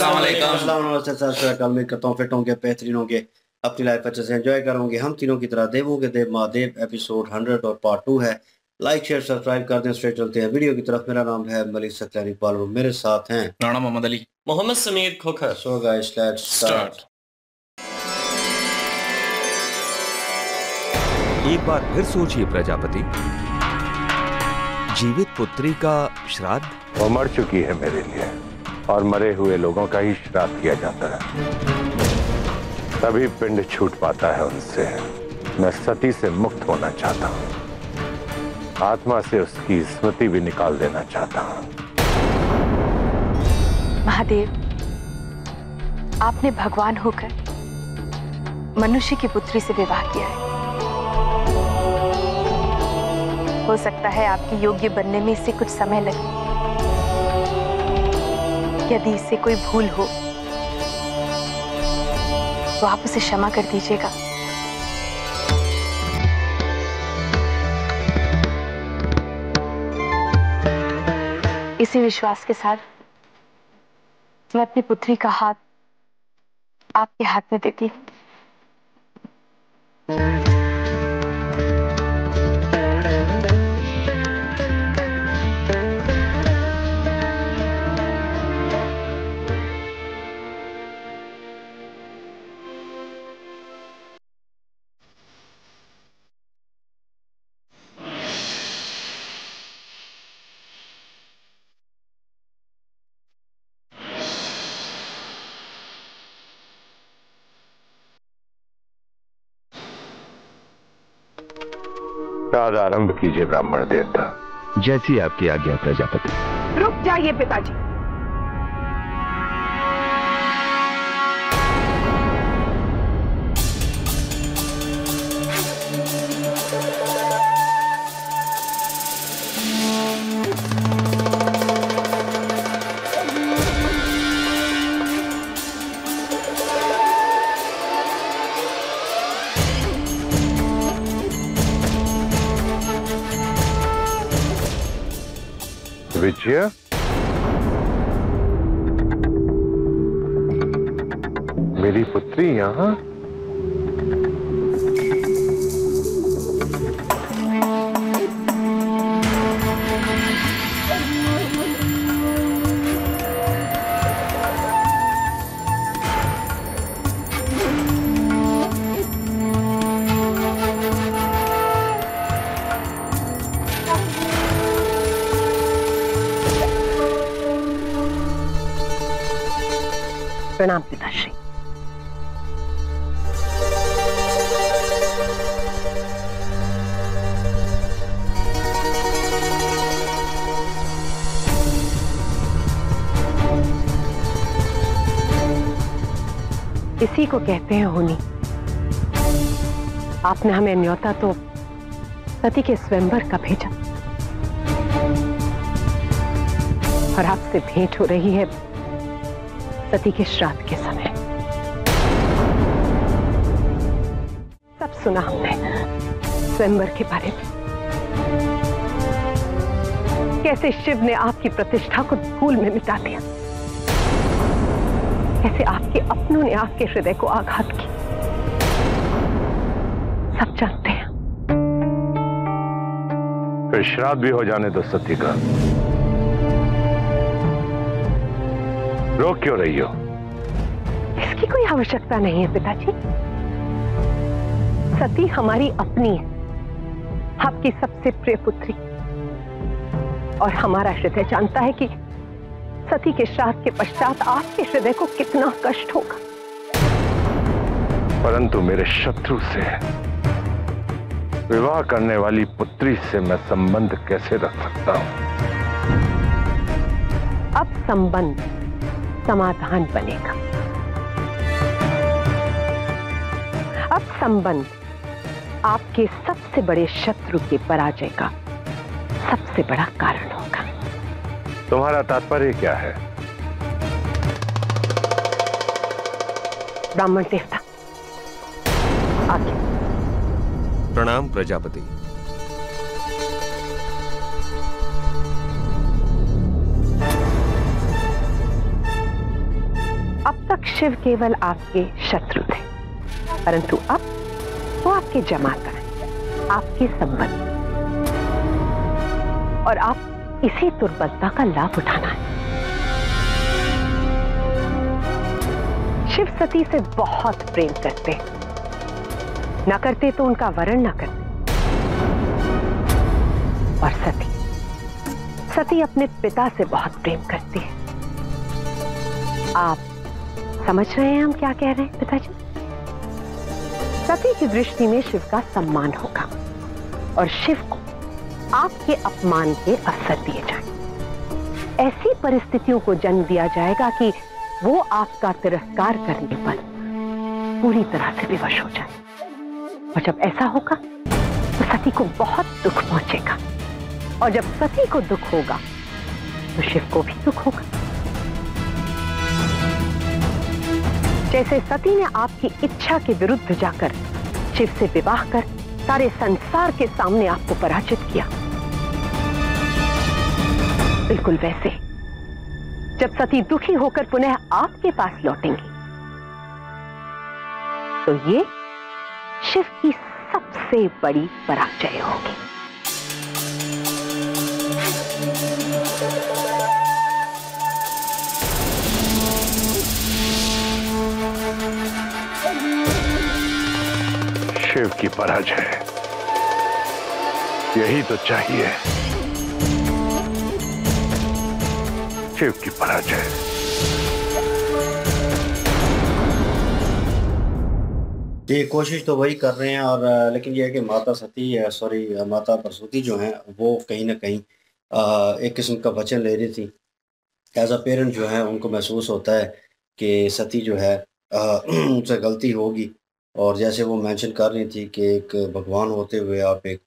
अस्सलाम वालेकुम। उम्मीद करता हूँ फिट होंगे, बेहतरीन होंगे, अपनी लाइफ अच्छे से एंजॉय करोगे। हम तीनों की तरह देवों के देव महादेव एपिसोड 100 और पार्ट 2 है। लाइक शेयर सब्सक्राइब कर दें। स्ट्रेट चलते हैं वीडियो की तरफ। मेरा नाम है मलिक सकलानी पालू, मेरे साथ हैं Rana Mohammad Ali, Mohammad Sameer Khokhar. So guys let's start. एक बार फिर सोचिए प्रजापति, जीवित पुत्री का श्राद्ध। वो मर चुकी है मेरे लिए, और मरे हुए लोगों का ही श्राद्ध किया जाता है, तभी पिंड छूट पाता है उनसे। मैं सती से मुक्त होना चाहता हूँ, आत्मा से उसकी स्मृति भी निकाल देना चाहता हूँ। महादेव, आपने भगवान होकर मनुष्य की पुत्री से विवाह किया है। हो सकता है आपकी योग्य बनने में इससे कुछ समय लगे। यदि इससे कोई भूल हो तो आप उसे क्षमा कर दीजिएगा। इसी विश्वास के साथ मैं अपनी पुत्री का हाथ आपके हाथ में देती हूँ। श्राद्ध आरंभ कीजिए ब्राह्मण देवता। जैसी आपकी आज्ञा प्रजापति। रुक जाइए पिताजी। विजय, मेरी पुत्री यहाँ? प्रणाम पिताश्री। इसी को कहते हैं होनी। आपने हमें न्योता तो सती के स्वयंवर का भेजा, और आपसे भेंट हो रही है सती के श्राद्ध के समय। सब सुना हमने स्वयंवर के बारे में, कैसे शिव ने आपकी प्रतिष्ठा को धूल में मिटा दिया, कैसे आपके अपनों ने आपके हृदय को आघात की। सब जानते हैं। फिर श्राद्ध भी हो जाने दो सती का। रोक क्यों रही हो? इसकी कोई आवश्यकता नहीं है पिताजी। सती हमारी अपनी है, आपकी सबसे प्रिय पुत्री, और हमारा हृदय जानता है कि सती के श्राद्ध के पश्चात आपके हृदय को कितना कष्ट होगा। परंतु मेरे शत्रु से विवाह करने वाली पुत्री से मैं संबंध कैसे रख सकता हूं? अब संबंध समाधान बनेगा। अब संबंध आपके सबसे बड़े शत्रु की पराजय का सबसे बड़ा कारण होगा। तुम्हारा तात्पर्य क्या है? ब्राह्मण देवता, आगे। प्रणाम प्रजापति। तक शिव केवल आपके शत्रु थे, परंतु अब वो आपके जमाता है, आपके संबंधी, और आप इसी दुर्बलता का लाभ उठाना है। शिव सती से बहुत प्रेम करते, न करते तो उनका वरण न करते। और सती अपने पिता से बहुत प्रेम करती है। आप समझ रहे हैं हम क्या कह रहे हैं पिताजी? सती की दृष्टि में शिव का सम्मान होगा और शिव को आपके अपमान के असर दिए जाएंगे। ऐसी परिस्थितियों को जन्म दिया जाएगा कि वो आपका तिरस्कार करने पर पूरी तरह से विवश हो जाए। और जब ऐसा होगा तो सती को बहुत दुख पहुंचेगा, और जब सती को दुख होगा तो शिव को भी दुख होगा। जैसे सती ने आपकी इच्छा के विरुद्ध जाकर शिव से विवाह कर सारे संसार के सामने आपको पराजित किया, बिल्कुल वैसे जब सती दुखी होकर पुनः आपके पास लौटेंगी तो ये शिव की सबसे बड़ी पराजय होगी। शिव की पराजय, यही तो चाहिए। शिव की पराजय। ये कोशिश तो वही कर रहे हैं, और लेकिन ये है कि माता सती सॉरी माता प्रसूति जो हैं वो कहीं ना कहीं एक किस्म का वचन ले रही थी। एज अ पेरेंट जो है उनको महसूस होता है कि सती जो है उनसे गलती होगी, और जैसे वो मेंशन कर रही थी कि एक भगवान होते हुए आप एक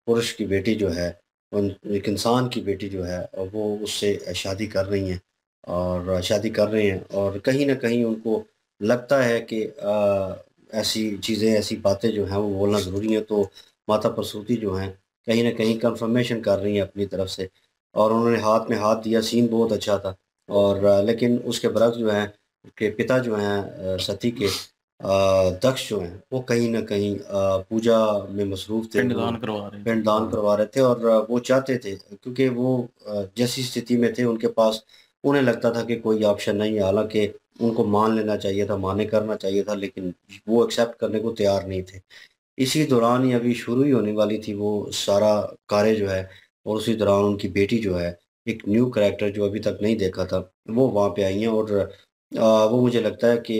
पुरुष की बेटी जो है, एक इंसान की बेटी जो है वो उससे शादी कर रही हैं और शादी कर रहे हैं, और कहीं ना कहीं उनको लगता है कि ऐसी चीज़ें, ऐसी बातें जो हैं वो बोलना ज़रूरी है। तो माता प्रसूति जो हैं कहीं ना कहीं कंफर्मेशन कर रही हैं अपनी तरफ से, और उन्होंने हाथ में हाथ दिया। सीन बहुत अच्छा था। और लेकिन उसके बरक्स जो हैं के पिता जो हैं सती के दक्ष जो हैं वो कहीं ना कहीं पूजा में मसरूफ़ थे, पिंडदान करवा रहे थे, और वो चाहते थे क्योंकि वो जैसी स्थिति में थे उनके पास, उन्हें लगता था कि कोई ऑप्शन नहीं है। हालांकि उनको मान लेना चाहिए था, माने करना चाहिए था, लेकिन वो एक्सेप्ट करने को तैयार नहीं थे। इसी दौरान ही अभी शुरू ही होने वाली थी वो सारा कार्य जो है, और उसी दौरान उनकी बेटी जो है, एक न्यू कैरेक्टर जो अभी तक नहीं देखा था, वो वहाँ पे आई हैं। और वो मुझे लगता है कि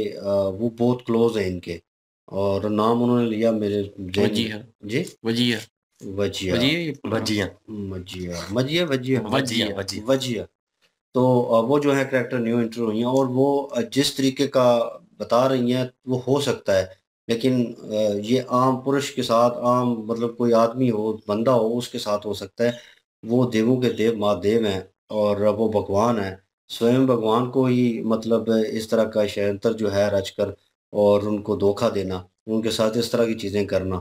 वो बहुत क्लोज है इनके, और नाम उन्होंने लिया मेरे वजिया जी वजिया वजिया वजिया मजिया मजिया वजिया वजिया वजिया। तो वो जो है कैरेक्टर न्यू एंटर हुई हैं, और वो जिस तरीके का बता रही हैं वो हो सकता है, लेकिन ये आम पुरुष के साथ, आम मतलब कोई आदमी हो, बंदा हो, उसके साथ हो सकता है। वो देवों के देव महादेव हैं और वो भगवान हैं, स्वयं भगवान को ही मतलब इस तरह का षड्यंत्र जो है रचकर और उनको धोखा देना, उनके साथ इस तरह की चीज़ें करना,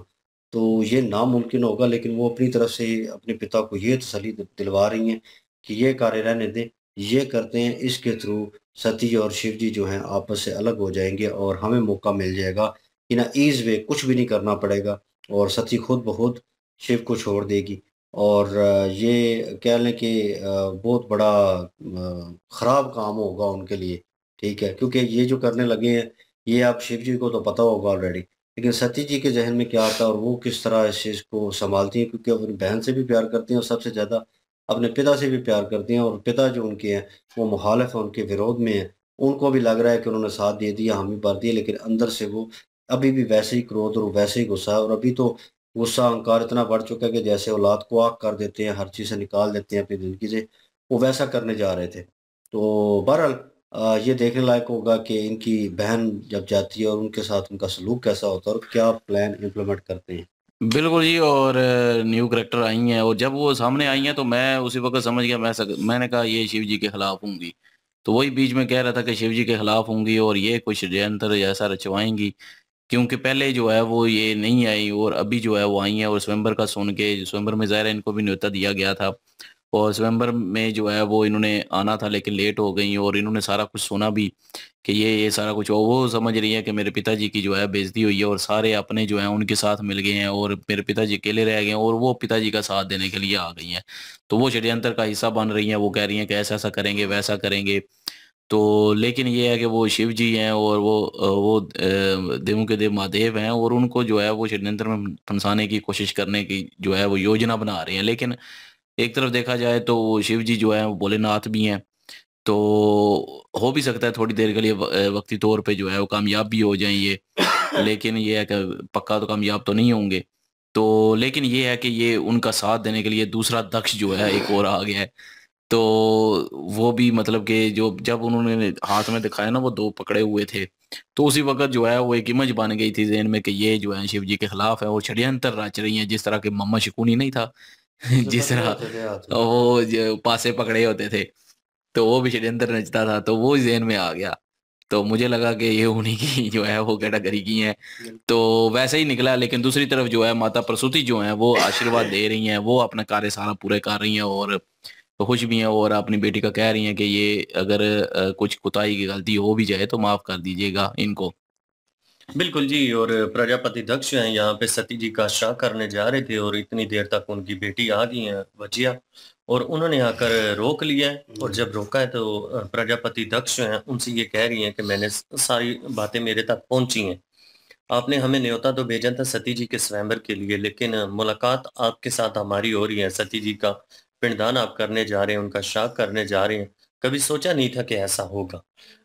तो ये नामुमकिन होगा। लेकिन वो अपनी तरफ से अपने पिता को ये तसल्ली दिलवा रही हैं कि ये कार्य रहने दें, ये करते हैं, इसके थ्रू सती और शिव जी जो हैं आपस से अलग हो जाएंगे और हमें मौका मिल जाएगा कि ना ईज़ वे कुछ भी नहीं करना पड़ेगा, और सती खुद ब खुद शिव को छोड़ देगी। और ये कह लें कि बहुत बड़ा ख़राब काम होगा उनके लिए, ठीक है? क्योंकि ये जो करने लगे हैं, ये आप शिव जी को तो पता होगा ऑलरेडी, लेकिन सती जी के ज़हन में क्या आता है और वो किस तरह इस चीज़ को सँभालती हैं, क्योंकि अपनी बहन से भी प्यार करती हैं और सबसे ज़्यादा अपने पिता से भी प्यार करती हैं, और पिता जो उनके हैं वो मुखालिफ हैं, उनके विरोध में हैं। उनको भी लग रहा है कि उन्होंने साथ दे दिया, हामी भर दिए, लेकिन अंदर से वो अभी भी वैसे ही क्रोध और वैसे ही गुस्सा है, और अभी तो गुस्सा अहंकार इतना बढ़ चुका है कि जैसे औलाद को आग कर देते हैं, हर चीज़ से निकाल देते हैं अपनी ज़िंदगी से, वो वैसा करने जा रहे थे। तो बहरहाल ये देखने लायक होगा कि इनकी बहन जब जाती है और उनके साथ उनका सलूक कैसा होता है और क्या प्लान इम्प्लीमेंट करते हैं। बिल्कुल जी। और न्यू कैरेक्टर आई हैं, और जब वो सामने आई हैं तो मैं उसी वक्त समझ गया। मैंने कहा ये शिव जी के खिलाफ होंगी, तो वही बीच में कह रहा था कि शिव जी के खिलाफ होंगी और ये कुछ षड्यंत्र जैसा रचवाएंगी, क्योंकि पहले जो है वो ये नहीं आई और अभी जो है वो आई हैं। और स्वयंवर का सुन के, स्वयंवर में ज़ाहिर है इनको भी न्योता दिया गया था, और स्वयंवर में जो है वो इन्होंने आना था लेकिन लेट हो गई, और इन्होंने सारा कुछ सुना भी कि ये सारा कुछ हो। वो समझ रही है कि मेरे पिताजी की जो है बेइज्जती हुई है, और सारे अपने जो है उनके साथ मिल गए हैं और मेरे पिताजी अकेले रह गए हैं, और वो पिताजी का साथ देने के लिए आ गई हैं। तो वो षड्यंत्र का हिस्सा बन रही हैं। वो कह रही हैं कि ऐसा ऐसा करेंगे, वैसा करेंगे। तो लेकिन ये है कि वो शिव जी हैं और वो देवों के देव महादेव हैं, और उनको जो है वो षड्यंत्र में फंसाने की कोशिश करने की जो है वो योजना बना रहे हैं। लेकिन एक तरफ देखा जाए तो वो शिव जी जो है वो भोलेनाथ भी हैं। तो हो भी सकता है थोड़ी देर के लिए वक्ती तौर पे जो है वो कामयाब भी हो जाएं ये, लेकिन ये है कि पक्का तो कामयाब तो नहीं होंगे। तो लेकिन ये है कि ये उनका साथ देने के लिए दूसरा दक्ष जो है एक और आ गया है। तो वो भी मतलब कि जो जब उन्होंने हाथ में दिखाया ना वो 2 पकड़े हुए थे, तो उसी वक़्त जो है वो एक इमेज बन गई थी ज़हन में कि ये जो है शिव जी के खिलाफ है, वो षड्यंत्र रच रही हैं। जिस तरह के मोहम्मद शकुनी नहीं था जिस पकड़े तरह होते थे हाथ में। वो जो पासे पकड़े होते थे, तो वो भी षड्यंत्र रचता था, तो वो ज़हन में आ गया। तो मुझे लगा कि ये उन्हीं की जो है वो कैटेगरी की हैं। तो वैसे ही निकला, लेकिन दूसरी तरफ जो है माता प्रसूति जो हैं वो आशीर्वाद दे रही हैं, वो अपना कार्य सारा पूरे कर रही हैं और खुश भी हैं, और अपनी बेटी का कह रही हैं कि ये अगर कुछ कोताही की गलती हो भी जाए तो माफ़ कर दीजिएगा इनको। बिल्कुल जी। और प्रजापति दक्ष हैं यहाँ पे सती जी का शाह करने जा रहे थे, और इतनी देर तक उनकी बेटी आ गई है वजिया, और उन्होंने आकर रोक लिया है। और जब रोका है तो प्रजापति दक्ष हैं उनसे ये कह रही हैं कि मैंने सारी बातें मेरे तक पहुंची हैं, आपने हमें न्योता तो भेजा था सती जी के स्वयंवर के लिए, लेकिन मुलाकात आपके साथ हमारी हो रही है। सती जी का पिंडदान आप करने जा रहे हैं, उनका शाह करने जा रहे हैं। कभी सोचा नहीं था कि ऐसा होगा,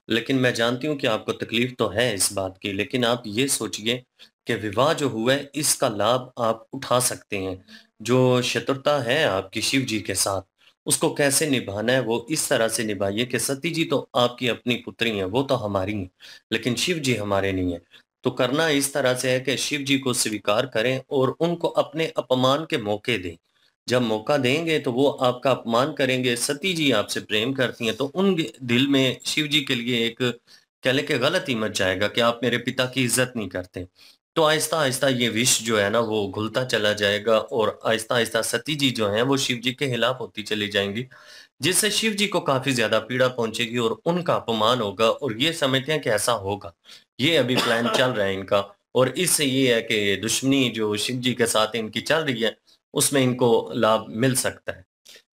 लेकिन मैं जानती हूँ कि आपको तकलीफ तो है इस बात की, लेकिन आप ये सोचिए कि विवाह जो हुआ है इसका लाभ आप उठा सकते हैं। जो शत्रुता है आपकी शिव जी के साथ, उसको कैसे निभाना है वो इस तरह से निभाइए कि सती जी तो आपकी अपनी पुत्री हैं, वो तो हमारी हैं, लेकिन शिव जी हमारे नहीं है। तो करना इस तरह से है कि शिव जी को स्वीकार करें और उनको अपने अपमान के मौके दें। जब मौका देंगे तो वो आपका अपमान करेंगे। सती जी आपसे प्रेम करती हैं, तो उन दिल में शिव जी के लिए एक कह लें कि गलत मच जाएगा कि आप मेरे पिता की इज्जत नहीं करते। तो आहिस्ता आहिस्ता ये विष जो है ना वो घुलता चला जाएगा, और आहिस्ता आहिस्ता सती जी जो हैं वो शिव जी के खिलाफ होती चली जाएंगी, जिससे शिव जी को काफी ज्यादा पीड़ा पहुंचेगी और उनका अपमान होगा। और ये समझते हैं कि ऐसा होगा, ये अभी प्लान चल रहा है इनका। और इससे ये है कि दुश्मनी जो शिव जी के साथ इनकी चल रही है उसमें इनको लाभ मिल सकता है।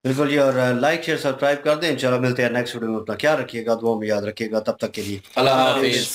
बिल्कुल जी। और लाइक शेयर सब्सक्राइब कर दें। चलो मिलते हैं नेक्स्ट वीडियो में। अपना ख्याल रखिएगा, दुआ में याद रखिएगा। तब तक के लिए अल्लाह हाफिज़।